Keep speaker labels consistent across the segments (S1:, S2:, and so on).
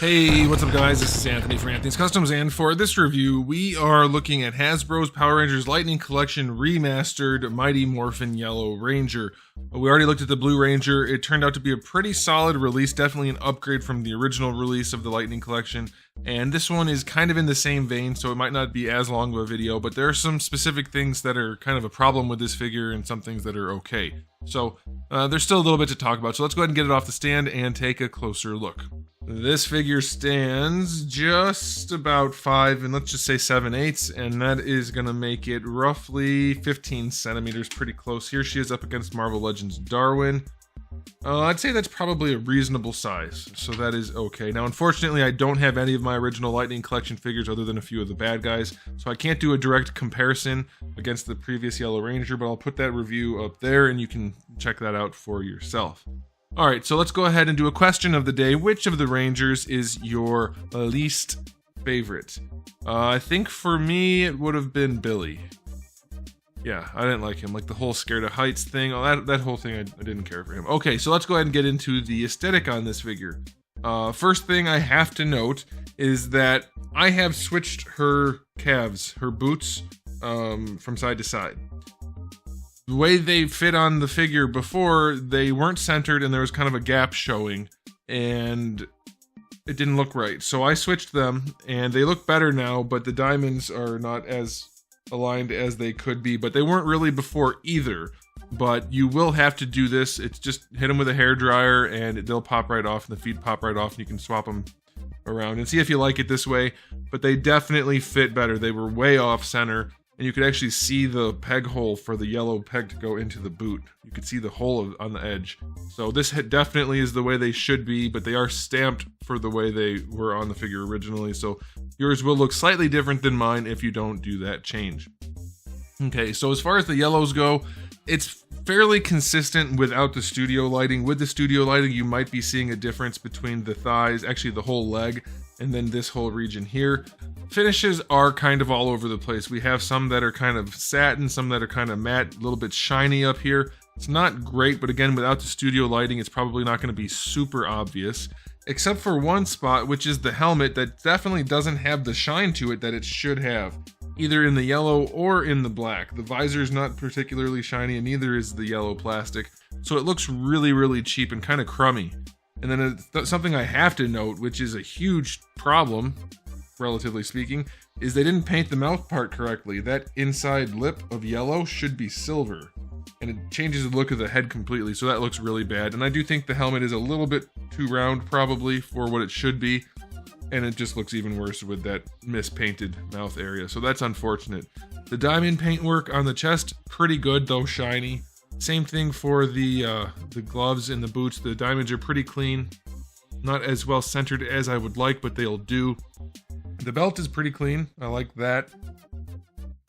S1: Hey, what's up guys? This is Anthony from Anthony's Customs, and for this review, we are looking at Hasbro's Power Rangers Lightning Collection Remastered Mighty Morphin Yellow Ranger. We already looked at the Blue Ranger. It turned out to be a pretty solid release, definitely an upgrade from the original release of the Lightning Collection. And this one is kind of in the same vein, so it might not be as long of a video, but there are some specific things that are kind of a problem with this figure and some things that are okay. So there's still a little bit to talk about, so let's go ahead and get it off the stand and take a closer look. This figure stands just about 5 and let's just say 7/8, and that is going to make it roughly 15 centimeters, pretty close. Here she is up against Marvel Legends Darwin. I'd say that's probably a reasonable size, so that is okay. Now, unfortunately, I don't have any of my original Lightning Collection figures other than a few of the bad guys, so I can't do a direct comparison against the previous Yellow Ranger, but I'll put that review up there and you can check that out for yourself. Alright, so let's go ahead and do a question of the day. Which of the Rangers is your least favorite? I think for me it would have been Billy. Yeah, I didn't like him. Like the whole scared of heights thing, that whole thing, I didn't care for him. Okay, so let's go ahead and get into the aesthetic on this figure. First thing I have to note is that I have switched her calves, her boots, from side to side. The way they fit on the figure before, they weren't centered and there was kind of a gap showing, and it didn't look right. So I switched them and they look better now, but the diamonds are not as aligned as they could be, but they weren't really before either. But you will have to do this. It's just hit them with a hairdryer and they'll pop right off and the feet pop right off and you can swap them around and see if you like it this way. But they definitely fit better. They were way off center. And you could actually see the peg hole for the yellow peg to go into the boot. You could see the hole on the edge. So this definitely is the way they should be, but they are stamped for the way they were on the figure originally. So yours will look slightly different than mine if you don't do that change. Okay, so as far as the yellows go, it's fairly consistent without the studio lighting. With the studio lighting, you might be seeing a difference between the thighs, actually the whole leg, and then this whole region here. Finishes are kind of all over the place. We have some that are kind of satin, some that are kind of matte, a little bit shiny up here. It's not great, but again, without the studio lighting, it's probably not going to be super obvious, except for one spot, which is the helmet that definitely doesn't have the shine to it that it should have, either in the yellow or in the black. The visor is not particularly shiny, and neither is the yellow plastic, so it looks really, really cheap and kind of crummy. And then something I have to note, which is a huge problem, relatively speaking, is they didn't paint the mouth part correctly. That inside lip of yellow should be silver, and it changes the look of the head completely, so that looks really bad. And I do think the helmet is a little bit too round probably for what it should be, and it just looks even worse with that mispainted mouth area, so that's unfortunate. The diamond paintwork on the chest, pretty good, though shiny. Same thing for the gloves and the boots. The diamonds are pretty clean. Not as well centered as I would like, but they'll do. The belt is pretty clean. I like that.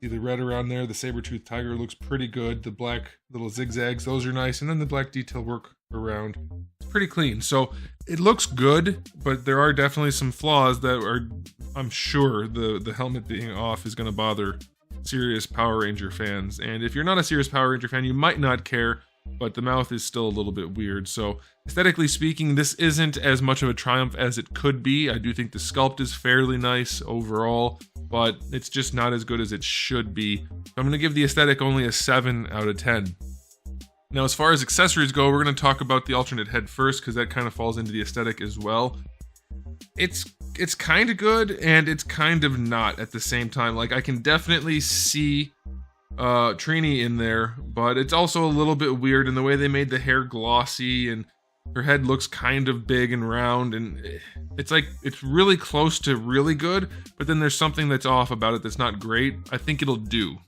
S1: See the red around there. The saber-toothed tiger looks pretty good. The black little zigzags, those are nice. And then the black detail work around. It's pretty clean. So it looks good, but there are definitely some flaws that are, I'm sure, the helmet being off is going to bother serious Power Ranger fans. And if you're not a serious Power Ranger fan, you might not care, but the mouth is still a little bit weird. So aesthetically speaking, this isn't as much of a triumph as it could be. I do think the sculpt is fairly nice overall, but it's just not as good as it should be. I'm going to give the aesthetic only a 7 out of 10. Now, as far as accessories go, we're going to talk about the alternate head first, because that kind of falls into the aesthetic as well. It's kind of good, and it's kind of not at the same time. Like, I can definitely see Trini in there, but it's also a little bit weird in the way they made the hair glossy, and her head looks kind of big and round, and it's like, it's really close to really good, but then there's something that's off about it that's not great. I think it'll do.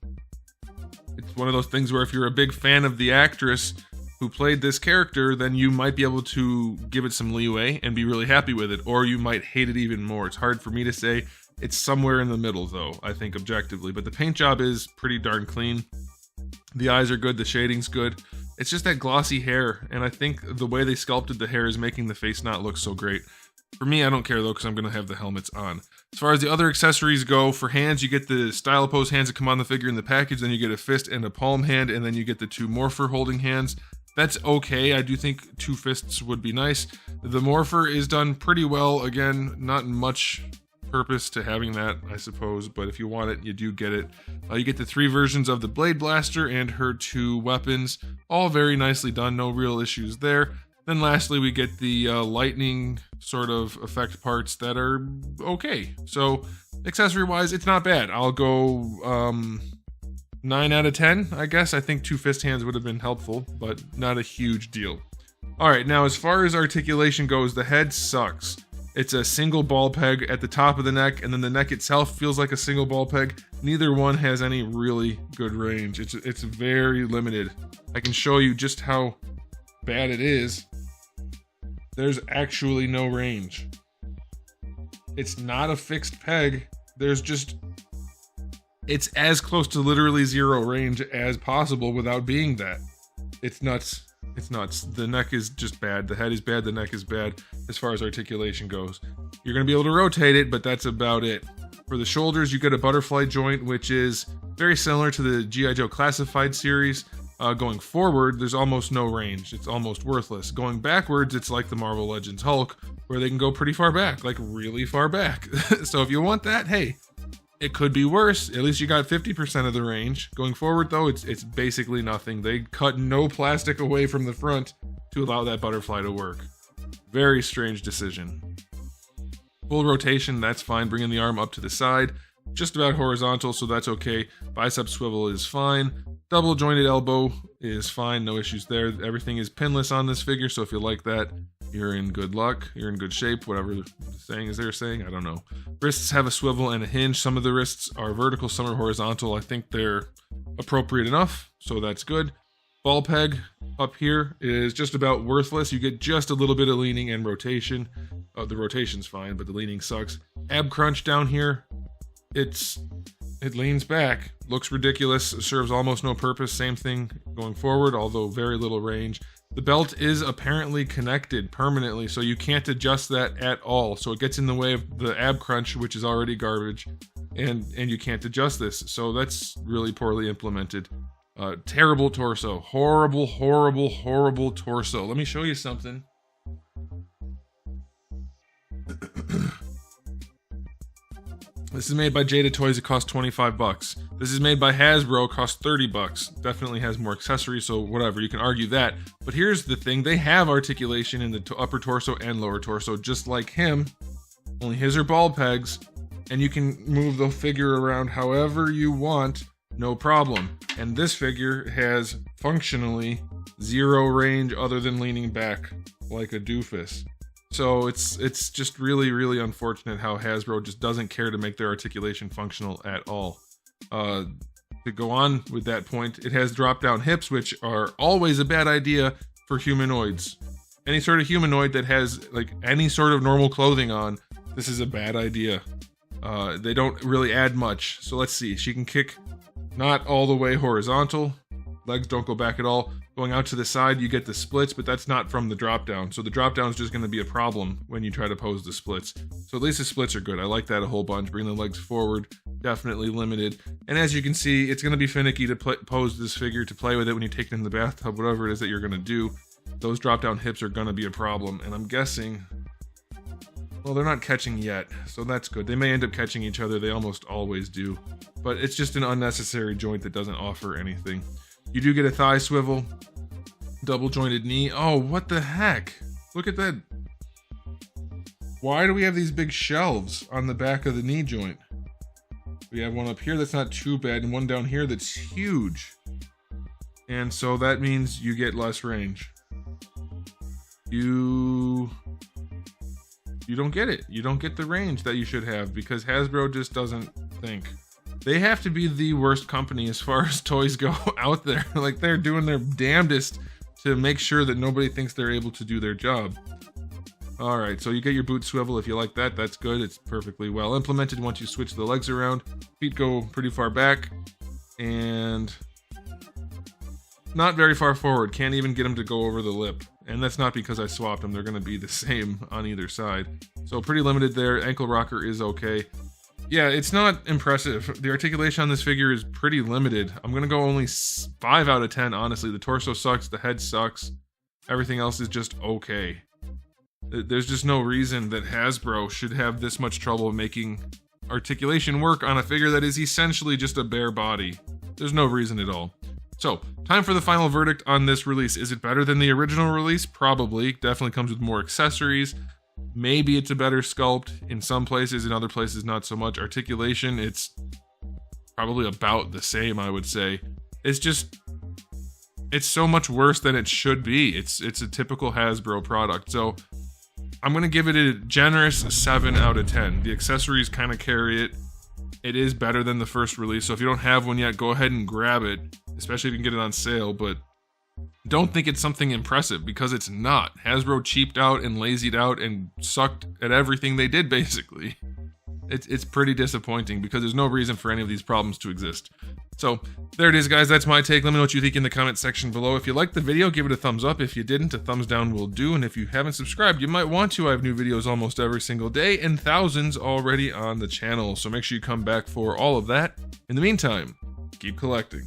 S1: It's one of those things where if you're a big fan of the actress who played this character, then you might be able to give it some leeway and be really happy with it, or you might hate it even more. It's hard for me to say. It's somewhere in the middle, though, I think, objectively. But the paint job is pretty darn clean. The eyes are good, the shading's good. It's just that glossy hair, and I think the way they sculpted the hair is making the face not look so great. For me, I don't care, though, because I'm going to have the helmets on. As far as the other accessories go, for hands, you get the style pose hands that come on the figure in the package, then you get a fist and a palm hand, and then you get the two Morpher holding hands. That's okay. I do think 2 fists would be nice. The Morpher is done pretty well. Again, not much purpose to having that, I suppose, but if you want it, you do get it. You get the 3 versions of the Blade Blaster and her 2 weapons, all very nicely done, no real issues there. Then lastly, we get the lightning sort of effect parts that are okay. So accessory-wise, it's not bad. I'll go 9 out of 10, I guess. I think 2 fist hands would have been helpful, but not a huge deal. All right, now as far as articulation goes, the head sucks. It's a single ball peg at the top of the neck, and then the neck itself feels like a single ball peg. Neither one has any really good range. It's very limited. I can show you just how bad it is. There's actually no range. It's not a fixed peg. It's as close to literally 0 range as possible without being that. It's nuts. It's nuts. The neck is just bad. The head is bad. The neck is bad as far as articulation goes. You're going to be able to rotate it, but that's about it. For the shoulders, you get a butterfly joint, which is very similar to the G.I. Joe Classified series. Going forward, there's almost no range. It's almost worthless. Going backwards, it's like the Marvel Legends Hulk, where they can go pretty far back, like really far back. So if you want that, hey, it could be worse. At least you got 50% of the range. Going forward, though, it's basically nothing. They cut no plastic away from the front to allow that butterfly to work. Very strange decision. Full rotation, that's fine. Bringing the arm up to the side. Just about horizontal, so that's okay. Bicep swivel is fine. Double jointed elbow is fine. No issues there. Everything is pinless on this figure, so if you like that, you're in good luck. You're in good shape. Whatever the saying is they're saying, I don't know. Wrists have a swivel and a hinge. Some of the wrists are vertical, some are horizontal. I think they're appropriate enough, so that's good. Ball peg up here is just about worthless. You get just a little bit of leaning and rotation. The rotation's fine, but the leaning sucks. Ab crunch down here, it leans back, looks ridiculous, serves almost no purpose. Same thing going forward, although very little range. The belt is apparently connected permanently, so you can't adjust that at all. So it gets in the way of the ab crunch, which is already garbage, and you can't adjust this. So that's really poorly implemented. Terrible torso. Horrible, horrible, horrible torso. Let me show you something. This is made by Jada Toys. It costs $25. This is made by Hasbro. It costs $30. Definitely has more accessories, so whatever. You can argue that. But here's the thing. They have articulation in the upper torso and lower torso, just like him. Only his are ball pegs. And you can move the figure around however you want. No problem. And this figure has functionally 0 range other than leaning back like a doofus. So it's just really, really unfortunate how Hasbro just doesn't care to make their articulation functional at all. To go on with that point, it has drop-down hips, which are always a bad idea for humanoids. Any sort of humanoid that has like any sort of normal clothing on, this is a bad idea. They don't really add much. So let's see. She can kick not all the way horizontal. Legs don't go back at all. Going out to the side, you get the splits, but that's not from the drop down. So the drop down is just going to be a problem when you try to pose the splits. So at least the splits are good. I like that a whole bunch. Bring the legs forward, definitely limited. And as you can see, it's going to be finicky to pose this figure, to play with it when you take it in the bathtub, whatever it is that you're going to do. Those drop down hips are going to be a problem. And I'm guessing, well, they're not catching yet, so that's good. They may end up catching each other. They almost always do. But it's just an unnecessary joint that doesn't offer anything. You do get a thigh swivel, double jointed knee. Oh, what the heck? Look at that. Why do we have these big shelves on the back of the knee joint? We have one up here that's not too bad, and one down here that's huge. And so that means you get less range. You don't get it. You don't get the range that you should have because Hasbro just doesn't think. They have to be the worst company as far as toys go out there. Like, they're doing their damnedest to make sure that nobody thinks they're able to do their job. Alright, so you get your boot swivel. If you like that, that's good. It's perfectly well implemented once you switch the legs around. Feet go pretty far back. And not very far forward. Can't even get them to go over the lip. And that's not because I swapped them. They're going to be the same on either side. So pretty limited there. Ankle rocker is okay. Yeah, it's not impressive. The articulation on this figure is pretty limited. I'm gonna go only 5 out of 10, honestly. The torso sucks, the head sucks. Everything else is just okay. There's just no reason that Hasbro should have this much trouble making articulation work on a figure that is essentially just a bare body. There's no reason at all. So, time for the final verdict on this release. Is it better than the original release? Probably. Definitely comes with more accessories. Maybe it's a better sculpt in some places, in other places not so much. Articulation, it's probably about the same, I would say. It's so much worse than it should be. It's a typical Hasbro product. So I'm going to give it a generous 7 out of 10. The accessories kind of carry it. It is better than the first release, so if you don't have one yet, go ahead and grab it, especially if you can get it on sale, but don't think it's something impressive, because it's not. Hasbro cheaped out and lazied out and sucked at everything they did, basically. It's pretty disappointing, because there's no reason for any of these problems to exist. So, there it is, guys. That's my take. Let me know what you think in the comment section below. If you liked the video, give it a thumbs up. If you didn't, a thumbs down will do. And if you haven't subscribed, you might want to. I have new videos almost every single day, and thousands already on the channel. So make sure you come back for all of that. In the meantime, keep collecting.